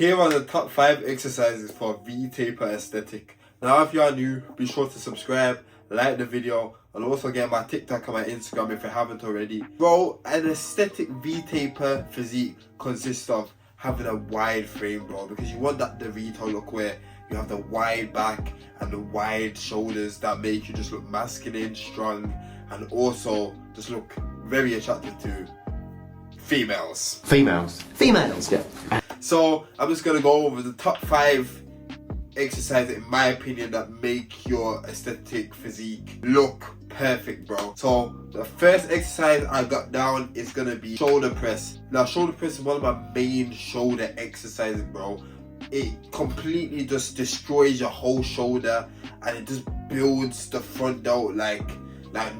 Here are the top 5 exercises for V-taper aesthetic. Now if you are new, be sure to subscribe, like the video, and also get my TikTok and my Instagram if you haven't already. Bro, an aesthetic V-taper physique consists of having a wide frame, bro, because you want that DeVito look where you have the wide back and the wide shoulders that make you just look masculine, strong, and also just look very attractive to females. Females, yeah. So I'm just gonna go over the top 5 exercises in my opinion that make your aesthetic physique look perfect, bro. So the first exercise I got down is gonna be shoulder press. Now shoulder press is one of my main shoulder exercises, bro. It completely just destroys your whole shoulder and it just builds the front delt like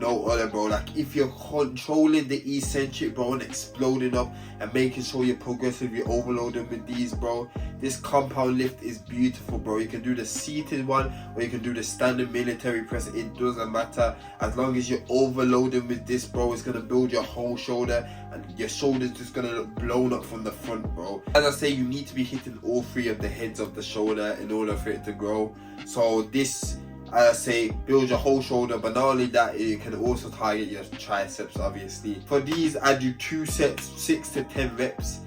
no other, bro. Like if you're controlling the eccentric, bro, and exploding up and making sure you're progressively overloading with these, bro, this compound lift is beautiful, bro. You can do the seated one or you can do the standard military press. It doesn't matter. As long as you're overloading with this, bro, it's gonna build your whole shoulder and your shoulder's just gonna look blown up from the front, bro. As I say, you need to be hitting all 3 of the heads of the shoulder in order for it to grow. So this, as I say, build your whole shoulder, but not only that, you can also target your triceps, obviously. For these, I do 2 sets, 6 to 10 reps.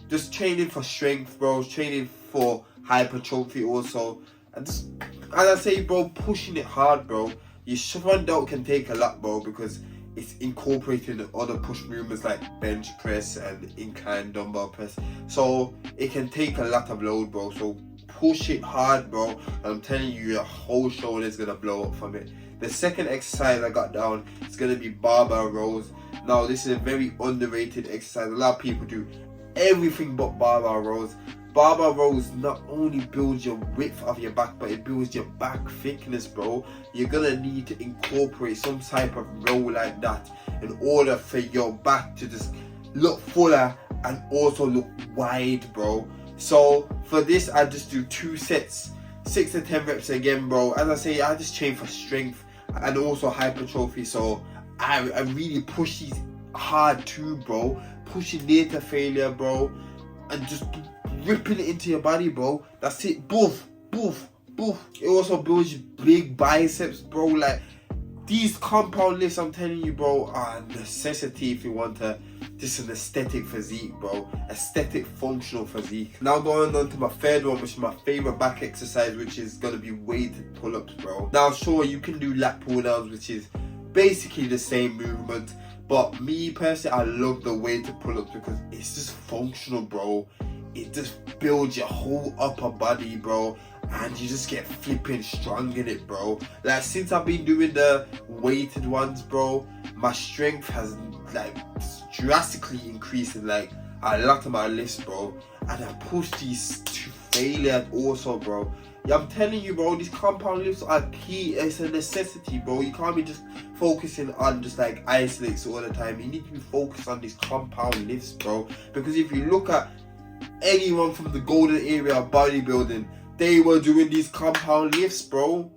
Just training for strength, bro, training for hypertrophy also. And just, as I say, bro, pushing it hard, bro. Your front delt can take a lot, bro, because it's incorporated in other push movements like bench press and incline dumbbell press. So it can take a lot of load, bro. So push it hard, bro, and I'm telling you, your whole shoulder is gonna blow up from it. The second exercise I got down is gonna be barbell rows. Now this is a very underrated exercise. A lot of people do everything but barbell rows. Barbell rows not only builds your width of your back, but it builds your back thickness, bro. You're gonna need to incorporate some type of row like that in order for your back to just look fuller and also look wide, bro. So for this, I just do 2 sets, 6 to 10 reps again, bro. As I say, I just train for strength and also hypertrophy. So I really push these hard too, bro. Pushing near to failure, bro, and just ripping it into your body, bro. That's it. Boof, boof, boof. It also builds you big biceps, bro. Like these compound lifts, I'm telling you, bro, are a necessity if you want to just an aesthetic physique, bro. Aesthetic functional physique. Now going on to my third one, which is my favorite back exercise, which is gonna be weighted pull-ups, bro. Now sure, you can do lat pull-downs, which is basically the same movement, but me personally, I love the weighted pull-ups because it's just functional, bro. It just builds your whole upper body, bro, and you just get flipping strong in it, bro. Like since I've been doing the weighted ones, bro, my strength has like drastically increased in like a lot of my lifts, bro, and I push these to failure also, bro. Yeah, I'm telling you, bro, these compound lifts are key. It's a necessity, bro. You can't be just focusing on just like isolates all the time. You need to be focused on these compound lifts, bro, because if you look at anyone from the golden area of bodybuilding, they were doing these compound lifts, bro.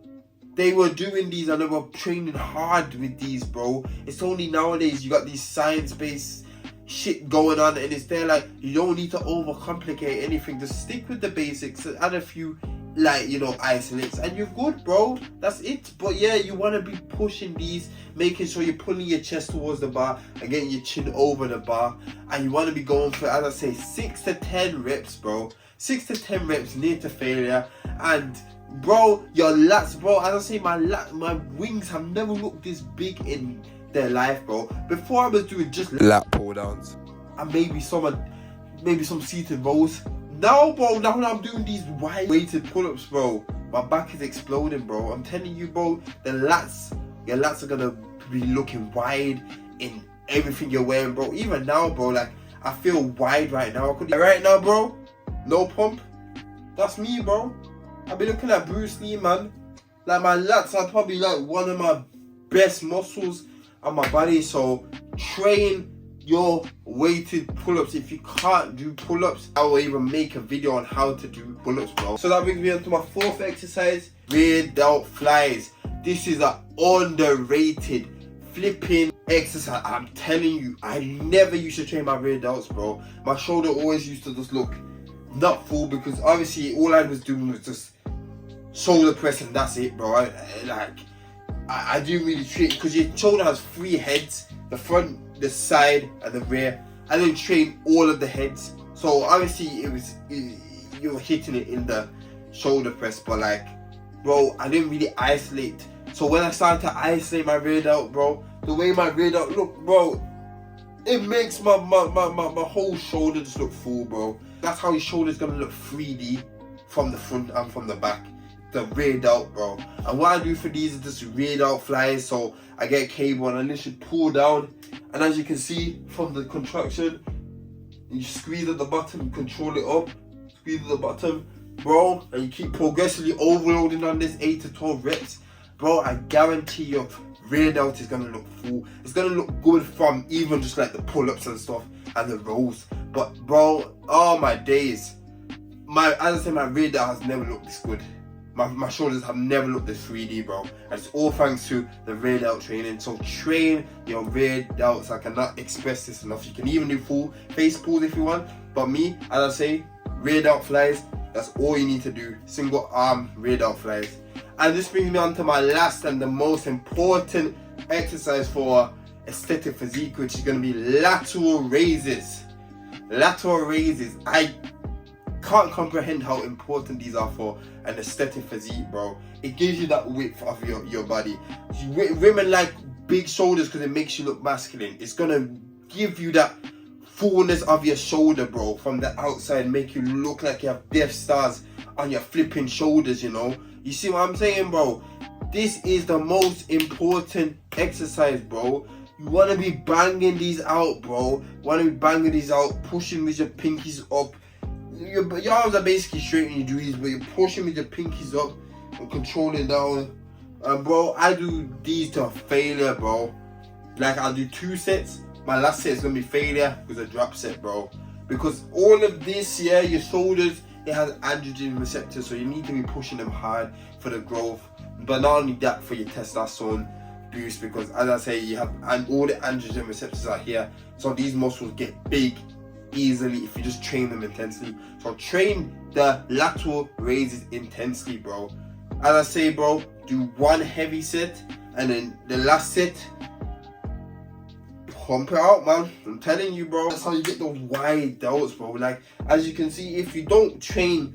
They were doing these and they were training hard with these, bro. It's only nowadays you got these science-based shit going on and it's there, like you don't need to overcomplicate anything. Just stick with the basics and add a few, like, you know, isolates and you're good, bro. That's it. But yeah, you want to be pushing these, making sure you're pulling your chest towards the bar and getting your chin over the bar, and you want to be going for, as I say, 6 to 10 reps, bro. 6 to 10 reps near to failure. And bro, your lats, bro, as I say, my wings have never looked this big in their life, bro. Before I was doing just lat pull downs and maybe some seated rows. Now, bro, now I'm doing these wide weighted pull-ups, bro, my back is exploding, bro. I'm telling you, bro, your lats are gonna be looking wide in everything you're wearing, bro. Even now, bro, like I feel wide right now. Right now, bro, no pump. That's me, bro. I've been looking at Bruce Lee, man. Like my lats are probably like one of my best muscles on my body. So train your weighted pull-ups. If you can't do pull-ups, I will even make a video on how to do pull-ups, bro. So that brings me on to my 4th exercise, rear delt flies. This is an underrated flipping exercise. I'm telling you, I never used to train my rear delts, bro. My shoulder always used to just look not full, because obviously all I was doing was just shoulder press and that's it, bro. I didn't really train, because your shoulder has 3 heads: the front, the side, and the rear. I didn't train all of the heads, so obviously you were hitting it in the shoulder press, but like, bro, I didn't really isolate. So when I started to isolate my rear delt, bro, the way my rear delt look, bro, it makes my whole shoulder just look full, bro. That's how your shoulder's gonna look 3D from the front and from the back. The rear delt, bro. And what I do for these is just rear delt flies. So I get a cable and I literally pull down, and as you can see from the contraction, you squeeze at the bottom, control it up, squeeze at the bottom, bro, and you keep progressively overloading on this 8 to 12 reps, bro. I guarantee your rear delt is gonna look full. It's gonna look good from even just like the pull-ups and stuff and the rows. But bro, oh my days, as I said, my rear delt has never looked this good. My shoulders have never looked this 3D, bro. And it's all thanks to the rear delt training. So train your rear delts. I cannot express this enough. You can even do full face pulls if you want. But me, as I say, rear delt flies, that's all you need to do. Single arm rear delt flies. And this brings me on to my last and the most important exercise for aesthetic physique, which is going to be lateral raises. Lateral raises. I can't comprehend how important these are for an aesthetic physique, bro. It gives you that width of your body. Women like big shoulders because it makes you look masculine. It's gonna give you that fullness of your shoulder, bro, from the outside, make you look like you have Death Stars on your flipping shoulders, you know. You see what I'm saying, bro? This is the most important exercise, bro. You want to be banging these out, bro. Pushing with your pinkies up. Your arms are basically straight when you do these, but you're pushing with your pinkies up and controlling down. And bro, I do these to failure, bro. Like, I'll do 2 sets. My last set is gonna be failure because a drop set, bro. Because all of this, yeah, your shoulders, it has androgen receptors, so you need to be pushing them hard for the growth. But not only that, for your testosterone boost, because as I say, you have, and all the androgen receptors are here, so these muscles get big easily if you just train them intensely. So train the lateral raises intensely, bro. As I say, bro, do 1 heavy set, and then the last set, pump it out, man. I'm telling you, bro, that's how you get the wide delts, bro. Like, as you can see, if you don't train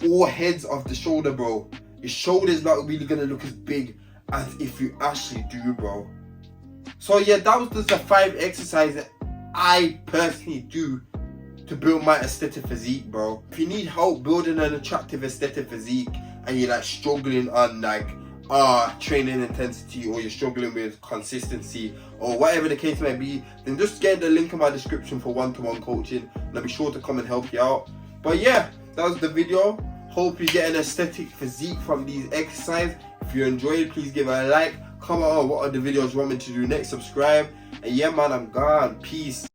all heads of the shoulder, bro, your shoulder's not really gonna look as big as if you actually do, bro. So yeah, that was just the 5 exercises I personally do to build my aesthetic physique, bro. If you need help building an attractive aesthetic physique and you're like struggling on like training intensity, or you're struggling with consistency, or whatever the case may be, then just get the link in my description for one-to-one coaching, and I'll be sure to come and help you out. But yeah, that was the video. Hope you get an aesthetic physique from these exercises. If you enjoyed it, please give it a like. Comment on what other videos you want me to do next, subscribe, and yeah, man, I'm gone. Peace.